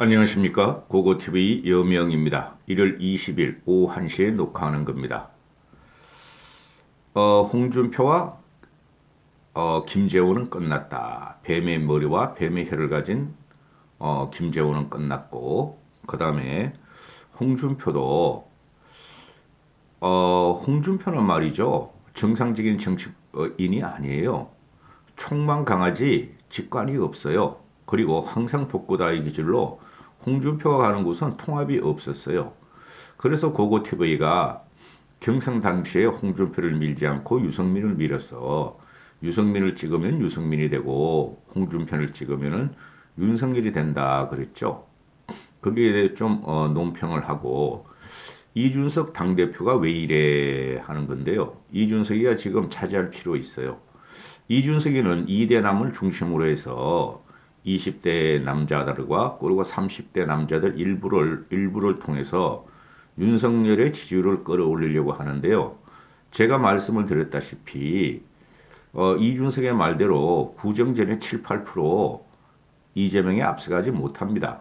안녕하십니까. 고고TV 여명입니다. 1월 20일 오후 1시에 녹화하는 겁니다. 홍준표와 김재호는 끝났다. 뱀의 머리와 뱀의 혀를 가진 김재호는 끝났고, 그 다음에 홍준표도 홍준표는 말이죠. 정상적인 정치인이 아니에요. 촉만 강하지 직관이 없어요. 그리고 항상 독고다이 기질로 홍준표가 가는 곳은 통합이 없었어요. 그래서 고고TV가 경선 당시에 홍준표를 밀지 않고 유승민을 밀어서 유승민을 찍으면 유승민이 되고 홍준표를 찍으면 윤석열이 된다 그랬죠. 거기에 대해 좀 논평을 하고 이준석 당대표가 왜 이래 하는 건데요. 이준석이가 지금 차지할 필요 있어요. 이준석이는 이대남을 중심으로 해서 20대 남자들과 그리고 30대 남자들 일부를 통해서 윤석열의 지지율을 끌어올리려고 하는데요. 제가 말씀을 드렸다시피 이준석의 말대로 구정전에 7, 8% 이재명이 앞서가지 못합니다.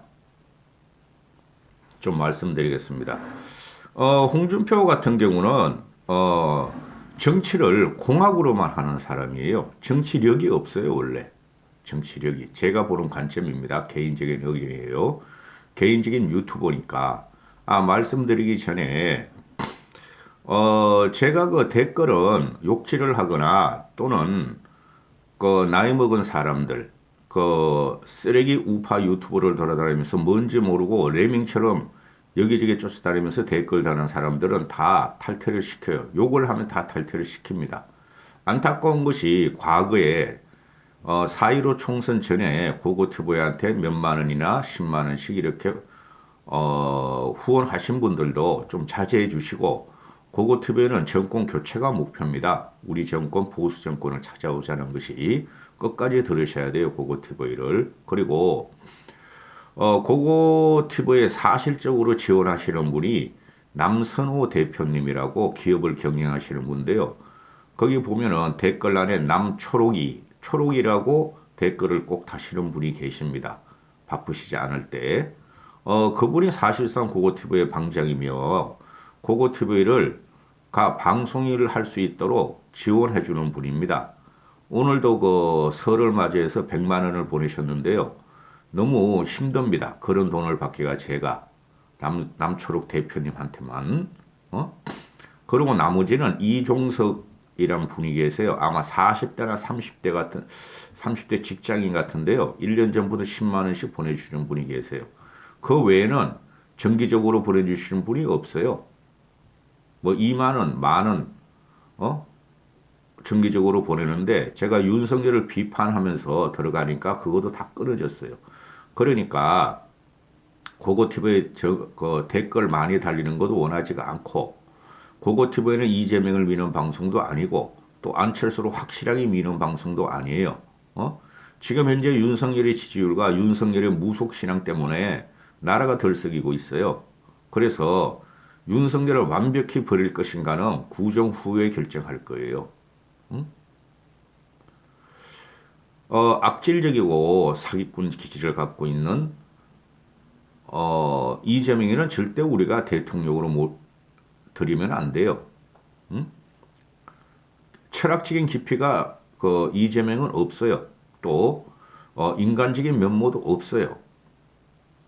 좀 말씀드리겠습니다. 홍준표 같은 경우는 정치를 공학으로만 하는 사람이에요. 정치력이 없어요, 원래. 정치력이. 제가 보는 관점입니다. 개인적인 의견이에요. 개인적인 유튜버니까. 말씀드리기 전에, 제가 그 댓글은 욕질을 하거나 또는 그 나이 먹은 사람들, 그 쓰레기 우파 유튜버를 돌아다니면서 뭔지 모르고 레밍처럼 여기저기 쫓아다니면서 댓글 다는 사람들은 다 탈퇴를 시켜요. 욕을 하면 다 탈퇴를 시킵니다. 안타까운 것이 과거에 4.15 총선 전에 고고튜브한테 몇만 원이나 10만 원씩 이렇게 후원하신 분들도 좀 자제해 주시고 고고튜브에는 정권 교체가 목표입니다. 우리 정권 보수 정권을 찾아오자는 것이 끝까지 들으셔야 돼요. 고고튜브를. 그리고 고고튜브에 사실적으로 지원하시는 분이 남선호 대표님이라고 기업을 경영하시는 분인데요. 거기 보면은 댓글란에 초록이라고 댓글을 꼭 다시는 분이 계십니다. 바쁘시지 않을 때. 그분이 사실상 고고TV의 방장이며 고고TV를 방송일을 할 수 있도록 지원해 주는 분입니다. 오늘도 그 설을 맞이해서 100만 원을 보내셨는데요. 너무 힘듭니다. 그런 돈을 받기가 제가 남초록 대표님한테만. 그리고 나머지는 이종석이란 분이 계세요. 아마 40대나 30대 직장인 같은데요. 1년 전부터 10만 원씩 보내주시는 분이 계세요. 그 외에는 정기적으로 보내주시는 분이 없어요. 뭐 2만 원, 만 원, 정기적으로 보내는데 제가 윤석열을 비판하면서 들어가니까 그것도 다 끊어졌어요. 그러니까 고고TV에 그 댓글 많이 달리는 것도 원하지가 않고 고고TV에는 이재명을 미는 방송도 아니고 또 안철수를 확실하게 미는 방송도 아니에요. 지금 현재 윤석열의 지지율과 윤석열의 무속신앙 때문에 나라가 들썩이고 있어요. 그래서 윤석열을 완벽히 버릴 것인가는 구정 후에 결정할 거예요. 악질적이고 사기꾼 기질을 갖고 있는 이재명이는 절대 우리가 대통령으로 못 들이면 안 돼요. 철학적인 깊이가 그 이재명은 없어요. 또 인간적인 면모도 없어요.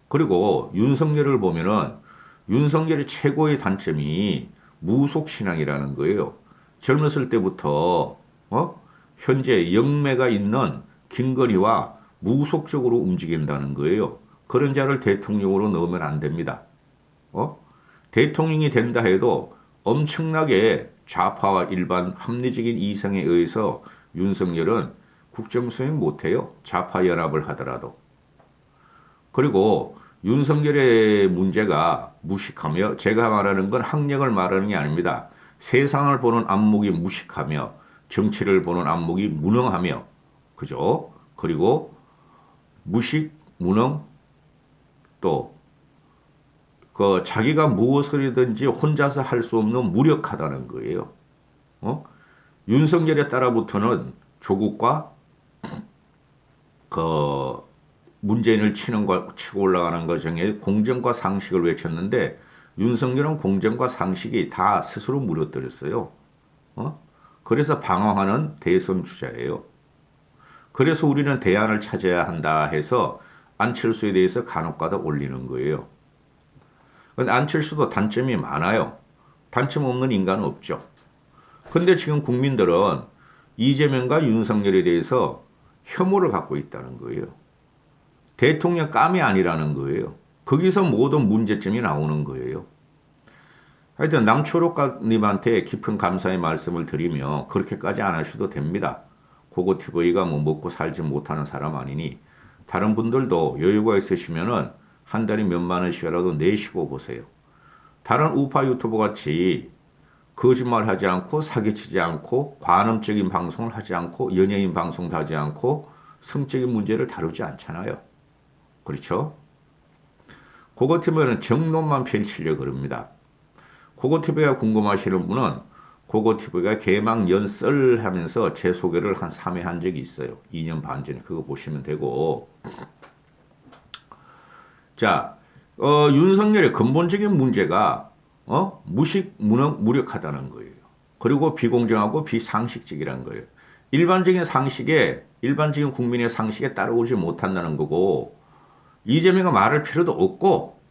그리고 윤석열을 보면은 윤석열의 최고의 단점이 무속신앙이라는 거예요. 젊었을 때부터 현재 영매가 있는 김건희와 무속적으로 움직인다는 거예요. 그런 자를 대통령으로 넣으면 안 됩니다. 대통령이 된다 해도 엄청나게 좌파와 일반 합리적인 이성에 의해서 윤석열은 국정수행 못해요. 좌파 연합을 하더라도. 그리고 윤석열의 문제가 무식하며 제가 말하는 건 학력을 말하는 게 아닙니다. 세상을 보는 안목이 무식하며 정치를 보는 안목이 무능하며 그죠? 그리고 무식, 무능 또 그 자기가 무엇이든지 혼자서 할 수 없는 무력하다는 거예요. 윤석열에 따라붙어는 조국과 그 문재인을 치고 올라가는 과정에 공정과 상식을 외쳤는데 윤석열은 공정과 상식이 다 스스로 무너뜨렸어요. 어? 그래서 방황하는 대선 주자예요. 그래서 우리는 대안을 찾아야 한다 해서 안철수에 대해서 간혹가다 올리는 거예요. 근데 안철수도 단점이 많아요. 단점 없는 인간은 없죠. 근데 지금 국민들은 이재명과 윤석열에 대해서 혐오를 갖고 있다는 거예요. 대통령 깜이 아니라는 거예요. 거기서 모든 문제점이 나오는 거예요. 하여튼 남초록님한테 깊은 감사의 말씀을 드리며 그렇게까지 안 하셔도 됩니다. 고고TV가 뭐 먹고 살지 못하는 사람 아니니 다른 분들도 여유가 있으시면은 한 달에 몇만 원씩이라도 내시고 보세요. 다른 우파 유튜버 같이 거짓말하지 않고 사기치지 않고 관음적인 방송을 하지 않고 연예인 방송도 하지 않고 성적인 문제를 다루지 않잖아요. 그렇죠? 고고TV는 정론만 펼치려 그럽니다. 고고TV가 궁금하시는 분은 고고TV가 개막 연썰 하면서 제 소개를 한 3회 한 적이 있어요. 2년 반 전에 그거 보시면 되고. 자, 윤석열의 근본적인 문제가 무력하다는 거예요. 그리고 비공정하고 비상식적이라는 거예요. 일반적인 국민의 상식에 따라오지 못한다는 거고, 이재명은 말할 필요도 없고,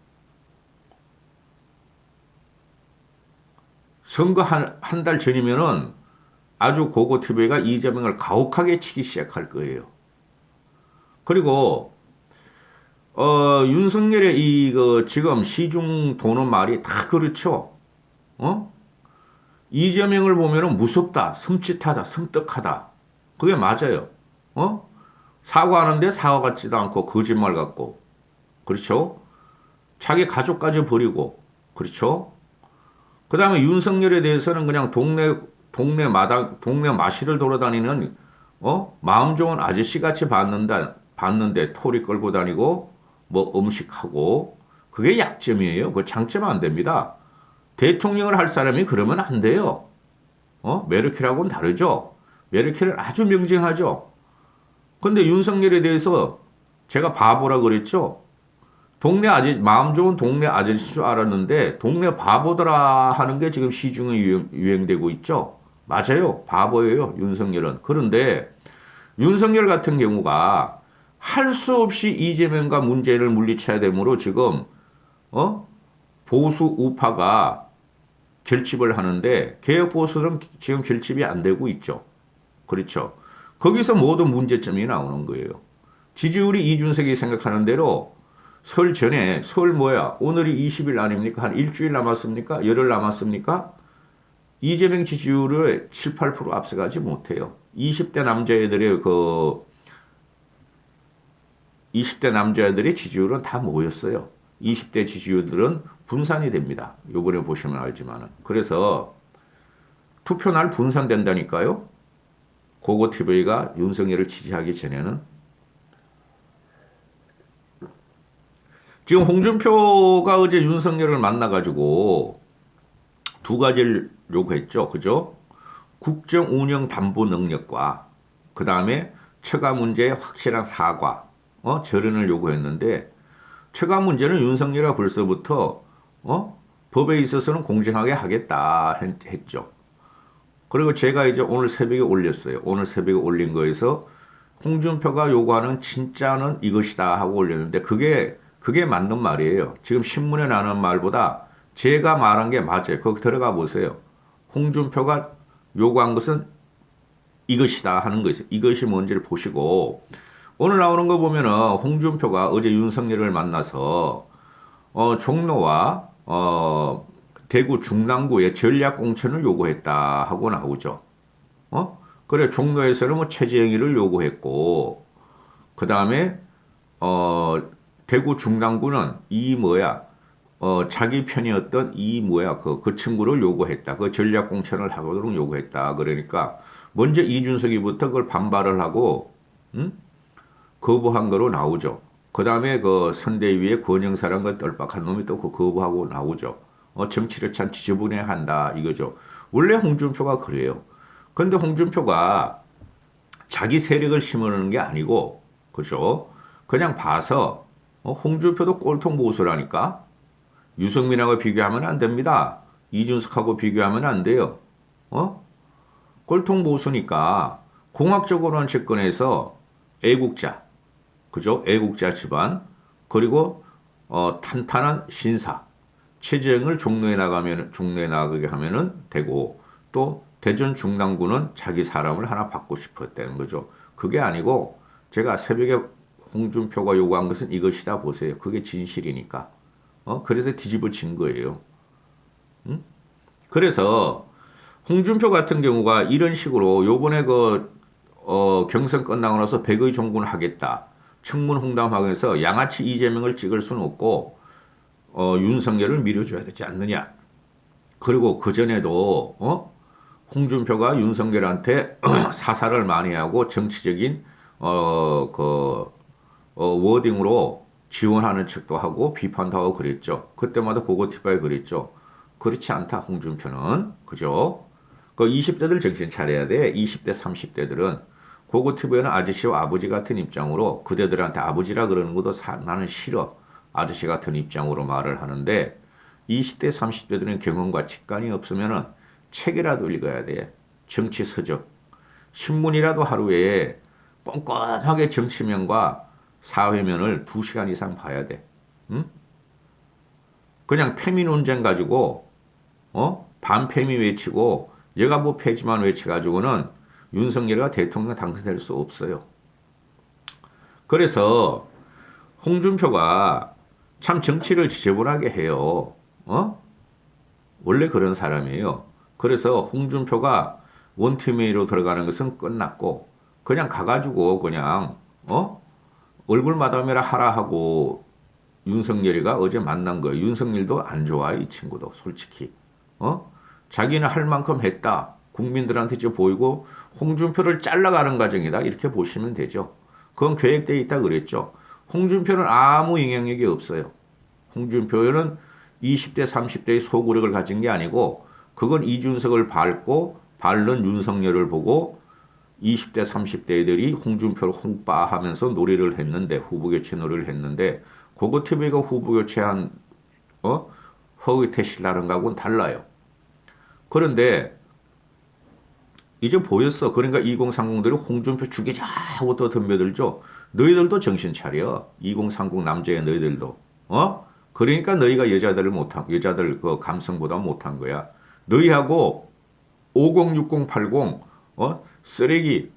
선거 한 달 전이면은 아주 고고TV가 이재명을 가혹하게 치기 시작할 거예요. 그리고, 윤석열의 지금 시중 도는 말이 다 그렇죠. 이재명을 보면은 무섭다, 섬찟하다, 섬뜩하다. 그게 맞아요. 사과하는데 사과 같지도 않고 거짓말 같고. 그렇죠? 자기 가족까지 버리고. 그렇죠? 그 다음에 윤석열에 대해서는 그냥 동네 마실을 돌아다니는, 마음 좋은 아저씨 같이 봤는데 토리 끌고 다니고, 뭐 음식하고, 그게 약점이에요. 그 장점 안 됩니다. 대통령을 할 사람이 그러면 안 돼요. 메르켈하고는 다르죠. 메르켈은 아주 명징하죠. 근데 윤석열에 대해서 제가 바보라 그랬죠. 마음 좋은 동네 아저씨 줄 알았는데, 동네 바보더라 하는 게 지금 시중에 유행되고 있죠. 맞아요. 바보예요. 윤석열은. 그런데, 윤석열 같은 경우가 할 수 없이 이재명과 문재인을 물리쳐야 되므로 지금, 보수 우파가 결집을 하는데, 개혁보수는 지금 결집이 안 되고 있죠. 그렇죠. 거기서 모든 문제점이 나오는 거예요. 지지율이 이준석이 생각하는 대로 설 전에, 오늘이 20일 아닙니까? 한 일주일 남았습니까? 열흘 남았습니까? 이재명 지지율을 7, 8% 앞서가지 못해요. 20대 남자애들의 지지율은 다 모였어요. 20대 지지율들은 분산이 됩니다. 요번에 보시면 알지만은. 그래서 투표날 분산된다니까요. 고고TV가 윤석열을 지지하기 전에는. 지금 홍준표가 어제 윤석열을 만나가지고 두 가지를 요구했죠. 그죠? 국정 운영 담보 능력과 그 다음에 처가 문제의 확실한 사과, 절연을 요구했는데 처가 문제는 윤석열이 벌써부터 법에 있어서는 공정하게 하겠다 했죠. 그리고 제가 이제 오늘 새벽에 올렸어요. 오늘 새벽에 올린 거에서 홍준표가 요구하는 진짜는 이것이다 하고 올렸는데 그게 맞는 말이에요. 지금 신문에 나는 말보다 제가 말한 게 맞아요. 거기 들어가 보세요. 홍준표가 요구한 것은 이것이다 하는 거 있어요. 이것이 뭔지를 보시고 오늘 나오는 거 보면은 홍준표가 어제 윤석열을 만나서 종로와 대구 중랑구의 전략 공천을 요구했다 하고 나오죠. 그래 종로에서는 뭐 최재형이를 요구했고 그 다음에 대구 중랑구는 자기 편이었던 그 친구를 요구했다. 그 전략 공천을 하도록 요구했다. 그러니까 먼저 이준석이부터 그걸 반발을 하고 거부한 거로 나오죠. 그 다음에 그 선대위의 권영사랑과 떨빡한 놈이 또 그 거부하고 나오죠. 정치를 참 지저분해야 한다 이거죠. 원래 홍준표가 그래요. 그런데 홍준표가 자기 세력을 심어놓는 게 아니고, 그죠? 그냥 봐서 홍준표도 꼴통 보수라니까. 유승민하고 비교하면 안 됩니다. 이준석하고 비교하면 안 돼요. 어? 꼴통 보수니까 공학적으로는 집권해서 애국자, 그죠? 애국자 집안, 그리고 탄탄한 신사, 최재형을 종로에 나가게 하면은 되고, 또 대전 중랑구는 자기 사람을 하나 받고 싶었다는 거죠. 그게 아니고 제가 새벽에 홍준표가 요구한 것은 이것이다 보세요. 그게 진실이니까. 그래서 뒤집어 진 거예요. 응? 그래서 홍준표 같은 경우가 이런 식으로 요번에 경선 끝나고 나서 백의 종군을 하겠다. 청문 홍담하면서 양아치 이재명을 찍을 수는 없고, 윤석열을 밀어줘야 되지 않느냐. 그리고 그전에도, 홍준표가 윤석열한테 사살을 많이 하고 정치적인, 워딩으로 지원하는 척도 하고 비판도 하고 그랬죠. 그때마다 고고티바에 그랬죠. 그렇지 않다, 홍준표는. 그죠? 그 20대들 정신 차려야 돼. 20대, 30대들은. 고고티브에는 아저씨와 아버지 같은 입장으로 그대들한테 아버지라 그러는 것도 나는 싫어. 아저씨 같은 입장으로 말을 하는데 20대, 30대들은 경험과 직관이 없으면은 책이라도 읽어야 돼. 정치 서적. 신문이라도 하루에 꼼꼼하게 정치면과 사회면을 2시간 이상 봐야 돼. 응? 그냥 패미 논쟁 가지고 반패미 외치고 얘가 뭐 패지만 외쳐가지고는 윤석열이가 대통령 당선될 수 없어요. 그래서 홍준표가 참 정치를 지저분하게 해요. 원래 그런 사람이에요. 그래서 홍준표가 원팀회의로 들어가는 것은 끝났고 그냥 가가지고 그냥 얼굴 마담이라 하라 하고 윤석열이가 어제 만난 거예요. 윤석열도 안 좋아, 이 친구도 솔직히. 자기는 할 만큼 했다. 국민들한테 이제 보이고 홍준표를 잘라가는 과정이다. 이렇게 보시면 되죠. 그건 계획되어 있다 그랬죠. 홍준표는 아무 영향력이 없어요. 홍준표는 20대, 30대의 소구력을 가진 게 아니고 그건 이준석을 밟고 밟는 윤석열을 보고 20대, 30대들이 홍준표를 홍빠하면서 놀이를 했는데 후보교체 놀이를 했는데 그거 TV가 후보교체한 허위 태실라는 거하고는 달라요. 그런데 이제 보였어. 그러니까 2030들이 홍준표 죽이자 하고 또 덤벼들죠. 너희들도 정신 차려. 2030 남자의 너희들도. 그러니까 너희가 여자들 그 감성보다 못한 거야. 너희하고 506080 쓰레기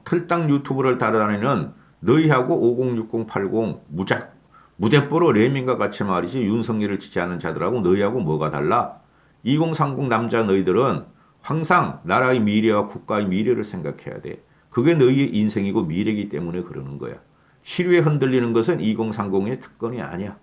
틀당 유튜브를 따라다니는 너희하고 506080 무대뽀로 레민과 같이 말이지 윤석열을 지지하는 자들하고 너희하고 뭐가 달라? 2030 남자 너희들은 항상 나라의 미래와 국가의 미래를 생각해야 돼. 그게 너희의 인생이고 미래이기 때문에 그러는 거야. 시류에 흔들리는 것은 2030의 특권이 아니야.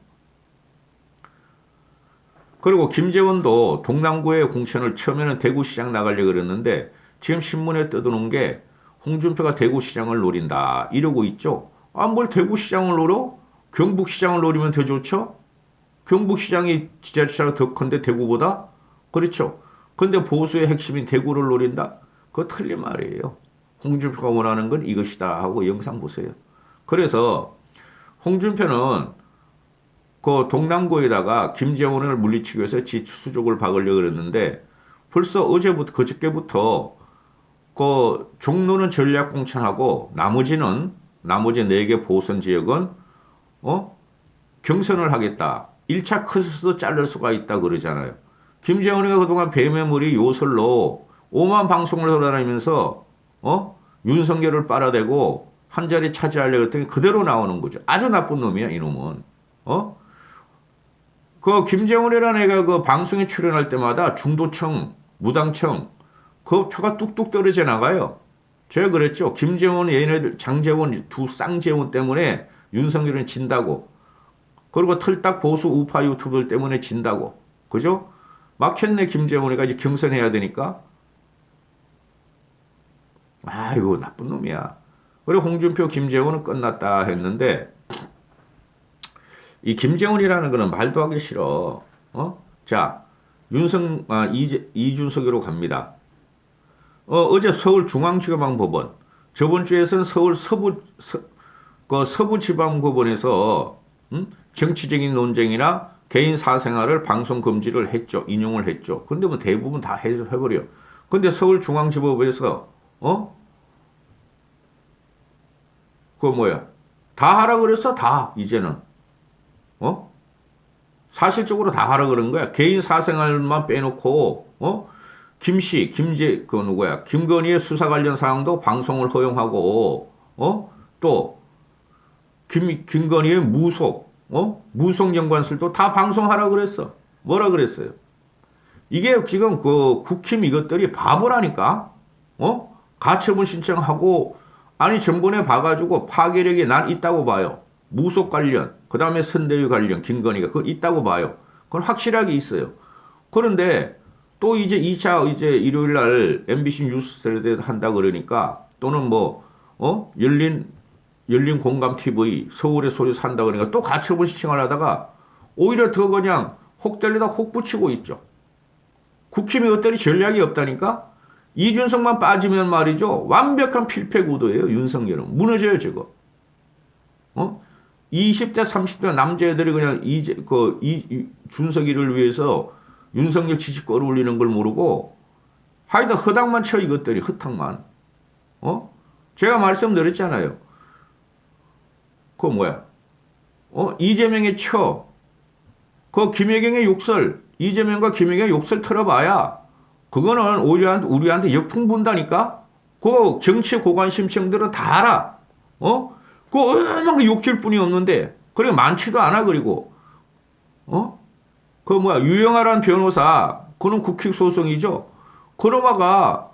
그리고 김재원도 동남구의 공천을 처음에는 대구시장 나가려고 그랬는데 지금 신문에 떠드는 게 홍준표가 대구시장을 노린다 이러고 있죠. 뭘 대구시장을 노려? 경북시장을 노리면 더 좋죠? 경북시장이 지자체가 더 큰데 대구보다? 그렇죠. 근데 보수의 핵심인 대구를 노린다? 그거 틀린 말이에요. 홍준표가 원하는 건 이것이다 하고 영상 보세요. 그래서 홍준표는 그 동남구에다가 김재원을 물리치기 위해서 수족을 박으려고 그랬는데 벌써 어제부터 그저께부터 그 종로는 전략 공천하고 나머지 4개 보선 지역은 경선을 하겠다. 1차 컷에서도 자를 수가 있다 그러잖아요. 김재원이가 그동안 뱀의 요설로 오만 방송을 돌아다니면서 윤석열을 빨아대고 한 자리 차지하려고 했더니 그대로 나오는 거죠. 아주 나쁜 놈이야, 이놈은. 그 김재원이라는 애가 그 방송에 출연할 때마다 중도청, 무당청 그 표가 뚝뚝 떨어져 나가요. 제가 그랬죠. 김재원, 얘네들 장재원, 두 쌍재원 때문에 윤석열은 진다고. 그리고 틀딱 보수 우파 유튜브들 때문에 진다고. 그죠? 막혔네, 김재원이가 이제 경선해야 되니까. 아이고, 나쁜 놈이야. 그리고 홍준표, 김재원은 끝났다 했는데, 이 김재원이라는 거는 말도 하기 싫어. 자, 이준석으로 갑니다. 어제 서울중앙지검법원, 저번 주에서는 그 서부지방법원에서 정치적인 논쟁이나 개인 사생활을 방송 금지를 했죠. 인용을 했죠. 근데 뭐 대부분 다 해버려. 근데 서울중앙지법에서 그 뭐야 다 하라 그랬어. 다 이제는 어 사실적으로 다 하라 그런 거야. 개인 사생활만 빼놓고 그 누구야 김건희의 수사 관련 사항도 방송을 허용하고 또 김건희의 무속 연관술도 다 방송하라 그랬어. 뭐라 그랬어요? 이게 지금 그 국힘 이것들이 바보라니까. 가처분 신청하고 아니 전번에 봐가지고 파괴력이 난 있다고 봐요. 무속 관련, 그 다음에 선대위 관련 김건희가 그거 있다고 봐요. 그건 확실하게 있어요. 그런데 또 이제 2차 이제 일요일 날 MBC 뉴스에 한다 그러니까 또는 열린 공감 TV 서울의 소리 산다 그러니까 또 가처분 신청을 하다가 오히려 더 그냥 혹 때리다 혹 붙이고 있죠. 국힘이 어떠니 전략이 없다니까? 이준석만 빠지면 말이죠. 완벽한 필패 구도예요. 윤석열은. 무너져요, 저거. 20대, 30대 남자애들이 그냥 준석이를 위해서 윤석열 지지 끌어올리는 걸 모르고 하여튼 허당만 쳐 이것들이 허탕만. 제가 말씀드렸잖아요. 그거 뭐야? 이재명의 그 김혜경의 욕설, 이재명과 김혜경의 욕설 털어봐야 그거는 오히려 우리한테 역풍 분다니까? 그 정치 고관심층들은 다 알아. 그 얼마나 욕질 뿐이 없는데, 그래 많지도 않아, 그리고. 그 뭐야, 유영아란 변호사, 그는 국익 소송이죠. 그놈아가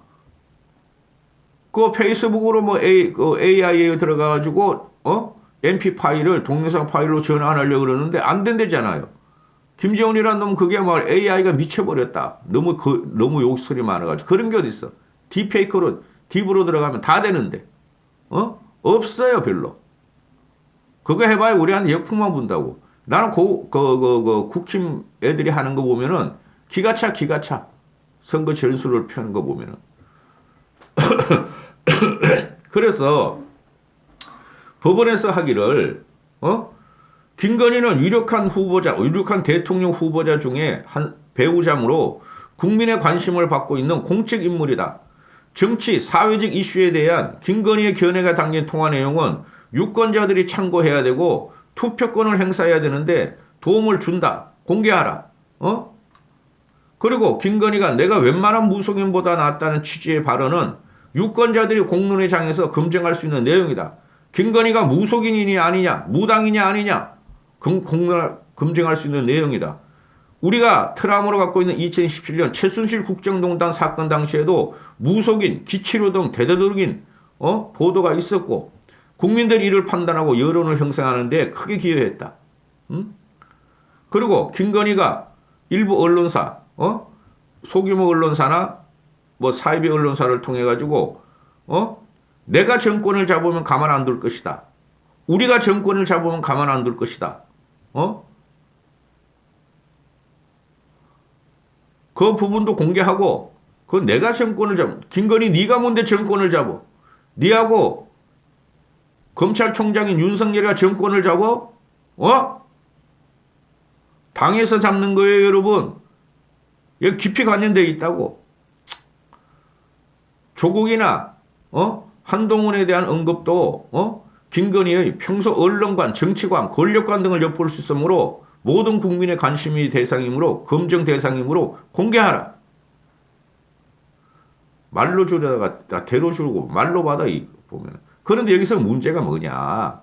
그 페이스북으로 그 AI에 들어가가지고, MP 파일을 동영상 파일로 전환 안 하려고 그러는데 안 된대잖아요. 김재원이란 놈 그게 막 AI가 미쳐버렸다. 너무 욕설이 많아가지고. 그런 게 어딨어. 딥페이크로, 딥으로 들어가면 다 되는데. 없어요, 별로. 그거 해봐야 우리한테 역풍만 분다고. 나는 국힘 애들이 하는 거 보면은 기가 차. 선거 전술을 펴는 거 보면은. 그래서 법원에서 하기를, 김건희는 유력한 대통령 후보자 중에 한 배우자므로 국민의 관심을 받고 있는 공적 인물이다. 정치, 사회적 이슈에 대한 김건희의 견해가 담긴 통화 내용은 유권자들이 참고해야 되고 투표권을 행사해야 되는데 도움을 준다. 공개하라. 그리고 김건희가 내가 웬만한 무속인보다 낫다는 취지의 발언은 유권자들이 공론의 장에서 검증할 수 있는 내용이다. 김건희가 무속인이냐 아니냐, 무당이냐 아니냐 검증할 수 있는 내용이다. 우리가 트라우마로 갖고 있는 2017년 최순실 국정농단 사건 당시에도 무속인, 기치료 등 대대적인 보도가 있었고 국민들이 이를 판단하고 여론을 형성하는 데 크게 기여했다. 그리고 김건희가 일부 언론사, 소규모 언론사나 사이비 언론사를 통해 가지고 내가 정권을 잡으면 가만 안 둘 것이다. 우리가 정권을 잡으면 가만 안 둘 것이다. 그 부분도 공개하고 그건 내가 정권을 잡아. 김건희 네가 뭔데 정권을 잡아. 네하고 검찰총장인 윤석열이가 정권을 잡아? 당에서 잡는 거예요, 여러분. 여기 깊이 관련되어 있다고. 조국이나 한동훈에 대한 언급도 김건희의 평소 언론관, 정치관, 권력관 등을 엿볼 수 있으므로 모든 국민의 관심이 대상이므로 검증 대상이므로 공개하라. 말로 주려다가 대로 주고 말로 받아 보면. 그런데 여기서 문제가 뭐냐?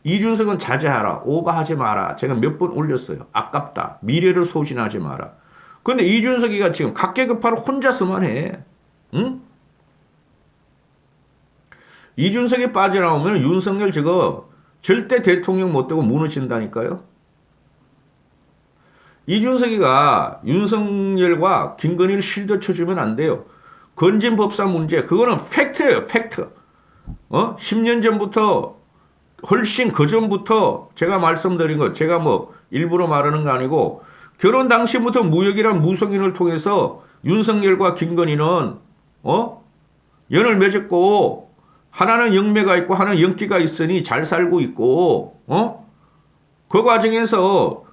이준석은 자제하라, 오버하지 마라. 제가 몇 번 올렸어요. 아깝다. 미래를 소진하지 마라. 근데 이준석이가 지금 각계급파를 혼자서만 해. 응? 이준석이 빠져나오면 윤석열 저거 절대 대통령 못 되고 무너진다니까요. 이준석이가 윤석열과 김건희를 실드 쳐주면 안 돼요. 건진법사 문제, 그거는 팩트예요, 팩트. 10년 전부터, 훨씬 그 전부터 제가 말씀드린 거, 제가 일부러 말하는 거 아니고, 결혼 당시부터 무역이란 무속인을 통해서 윤석열과 김건희는, 연을 맺었고, 하나는 영매가 있고 하나는 영기가 있으니 잘 살고 있고, 그 과정에서,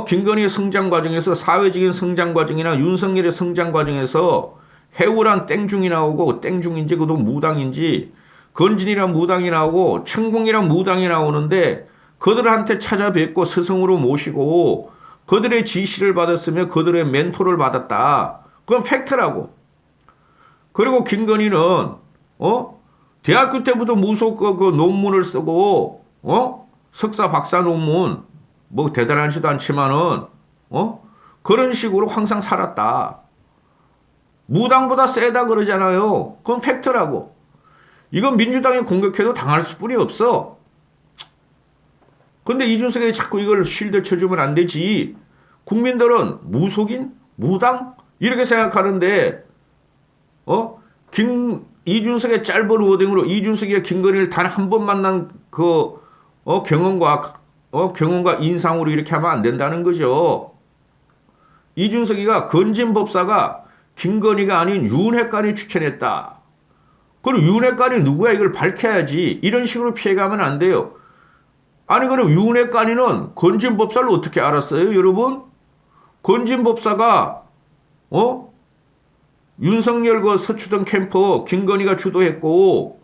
김건희의 성장 과정에서 사회적인 성장 과정이나 윤석열의 성장 과정에서 해우란 땡중이 나오고, 땡중인지 그것도 무당인지, 건진이란 무당이 나오고, 천공이란 무당이 나오는데, 그들한테 찾아뵙고 스승으로 모시고, 그들의 지시를 받았으며 그들의 멘토를 받았다. 그건 팩트라고. 그리고 김건희는, 대학교 때부터 무속 그 논문을 쓰고, 석사 박사 논문, 뭐 대단하지도 않지만은, 그런 식으로 항상 살았다. 무당보다 세다 그러잖아요. 그건 팩트라고. 이건 민주당이 공격해도 당할 수뿐이 없어. 근데 이준석이 자꾸 이걸 쉴드 쳐주면 안 되지. 국민들은 무속인? 무당? 이렇게 생각하는데, 이준석의 짧은 워딩으로 이준석이 김건희를 단 한 번 만난 그, 경험과 인상으로 이렇게 하면 안 된다는 거죠. 이준석이가 건진법사가 김건희가 아닌 윤핵관이 추천했다. 그럼 윤핵관이 누구야? 이걸 밝혀야지. 이런 식으로 피해가면 안 돼요. 아니, 그럼 윤핵관이는 건진법사를 어떻게 알았어요, 여러분? 건진법사가, 윤석열 그 서초동 캠프 김건희가 주도했고,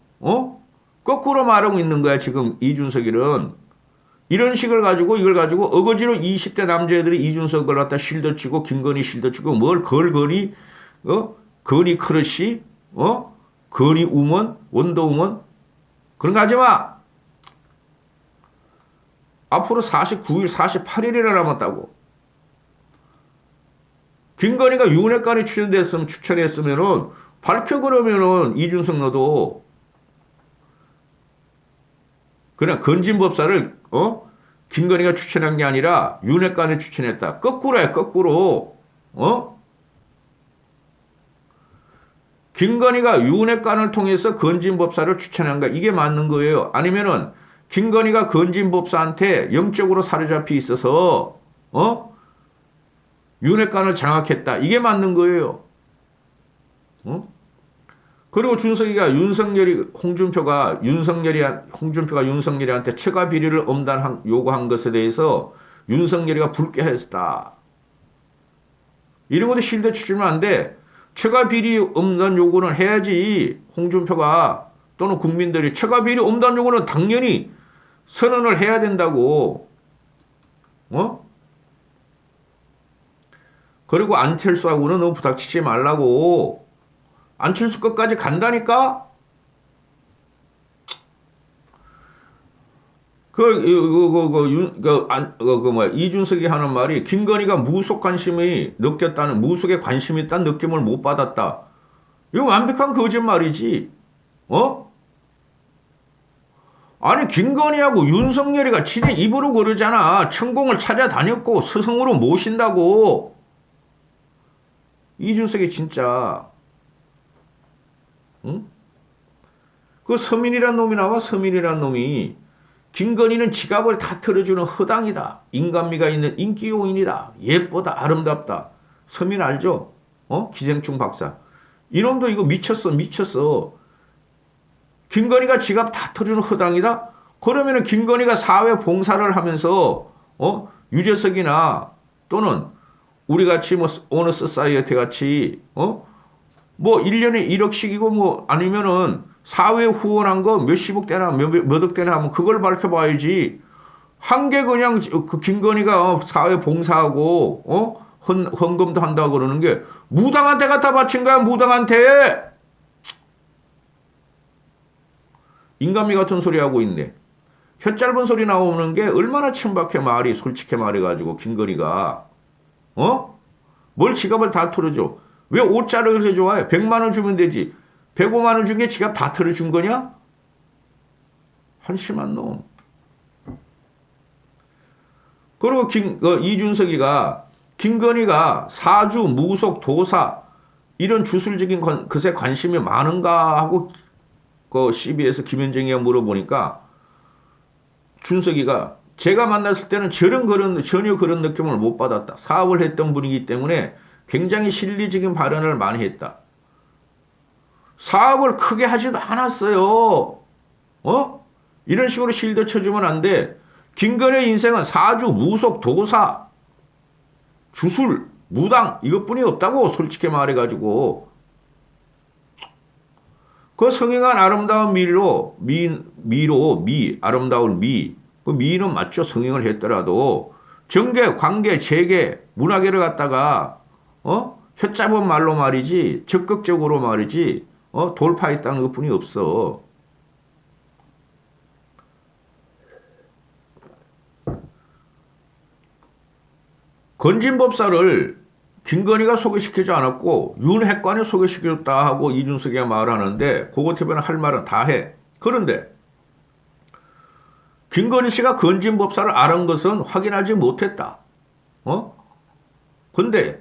거꾸로 말하고 있는 거야, 지금 이준석이는. 이런 식을 가지고, 이걸 가지고, 어거지로 20대 남자애들이 이준석을 갖다 실드치고, 김건희 실드치고, 뭘 걸거니, 거니 크러쉬, 거니 우먼, 원더우먼? 그런 거 하지 마! 앞으로 49일, 48일이나 남았다고. 김건희가 윤핵관에 추천했으면은, 밝혀 그러면은, 이준석 너도, 그냥 건진법사를, 김건희가 추천한 게 아니라, 윤핵관에 추천했다. 거꾸로 해, 거꾸로. 김건희가 윤핵관을 통해서 건진법사를 추천한 거, 이게 맞는 거예요. 아니면은, 김건희가 건진법사한테 영적으로 사로잡혀 있어서, 윤핵관을 장악했다. 이게 맞는 거예요. 그리고 준석이가 홍준표가 윤석열이한테 처가 비리를 요구한 것에 대해서 윤석열이가 불쾌했다. 이런 것도 실드 치주면 안 돼. 처가 비리 없는 요구는 해야지. 홍준표가 또는 국민들이 처가 비리 없는 요구는 당연히 선언을 해야 된다고. 그리고 안철수하고는 너무 부닥치지 말라고. 안철수 끝까지 간다니까? 이준석이 하는 말이 김건희가 무속에 관심이 있다는 느낌을 못 받았다. 이거 완벽한 거짓말이지. 아니, 김건희하고 윤석열이가 지네 입으로 그러잖아. 천공을 찾아다녔고 스승으로 모신다고. 이준석이 진짜, 응? 그 서민이란 놈이 나와, 서민이란 놈이. 김건희는 지갑을 다 털어주는 허당이다. 인간미가 있는 인기요인이다. 예쁘다. 아름답다. 서민 알죠? 기생충 박사. 이놈도 이거 미쳤어. 김건희가 지갑 다 털어주는 허당이다? 그러면은 김건희가 사회 봉사를 하면서, 유재석이나 또는 우리 같이 뭐, 오너 소사이어티 같이, 뭐 1년에 1억씩이고 뭐 아니면은 사회 후원한 거 몇십억 대나 몇 억 대나 하면 그걸 밝혀봐야지. 한 개 그냥 그 김건희가 사회 봉사하고 헌금도 한다고 그러는 게 무당한테 갖다 바친 거야. 무당한테. 인간미 같은 소리 하고 있네. 혀 짧은 소리 나오는 게 얼마나 천박해 말이. 솔직히 말해가지고 김건희가 뭘 지갑을 다 털어줘. 왜 5자를 그렇게 좋아해? 100만 원 주면 되지. 105만 원 중에 지갑 다 털어준 거냐? 한심한 놈. 그리고 이준석이가 김건희가 사주, 무속, 도사 이런 주술적인 것에 관심이 많은가 하고 CBS 김현정이가 물어보니까 준석이가 제가 만났을 때는 전혀 그런 느낌을 못 받았다. 사업을 했던 분이기 때문에 굉장히 실리적인 발언을 많이 했다. 사업을 크게 하지도 않았어요. 어? 이런 식으로 실드 쳐주면 안 돼. 김건희 인생은 사주, 무속, 도사, 주술, 무당 이것뿐이 없다고 솔직히 말해가지고 그 성행한 아름다운 아름다운 그 미는 맞죠. 성행을 했더라도 정계, 관계, 재계, 문화계를 갖다가 혀짜은 말로 말이지 적극적으로 말이지 돌파했다는 것뿐이 없어. 건진법사를 김건희가 소개시키지 않았고 윤핵관이 소개시켰다 하고 이준석이가 말하는데 고고TV는 할 말은 다 해. 그런데 김건희 씨가 건진법사를 아는 것은 확인하지 못했다. 근데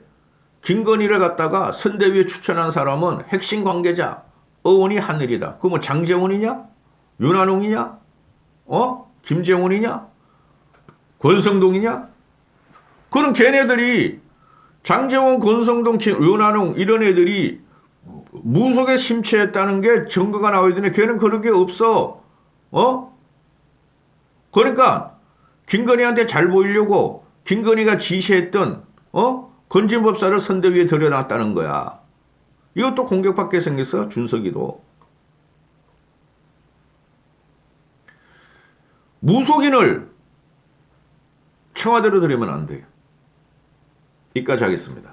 김건희를 갖다가 선대위에 추천한 사람은 핵심 관계자 어원이 하늘이다. 그 뭐 장재원이냐? 윤한홍이냐? 김재원이냐? 권성동이냐? 그런 걔네들이 장재원, 권성동, 윤한홍 이런 애들이 무속에 심취했다는 게 증거가 나와야 되는데 걔는 그런 게 없어. 그러니까 김건희한테 잘 보이려고 김건희가 지시했던 건진법사를 선대위에 들여놨다는 거야. 이것도 공격받게 생겼어. 준석이도. 무속인을 청와대로 들이면 안 돼요. 여기까지 하겠습니다.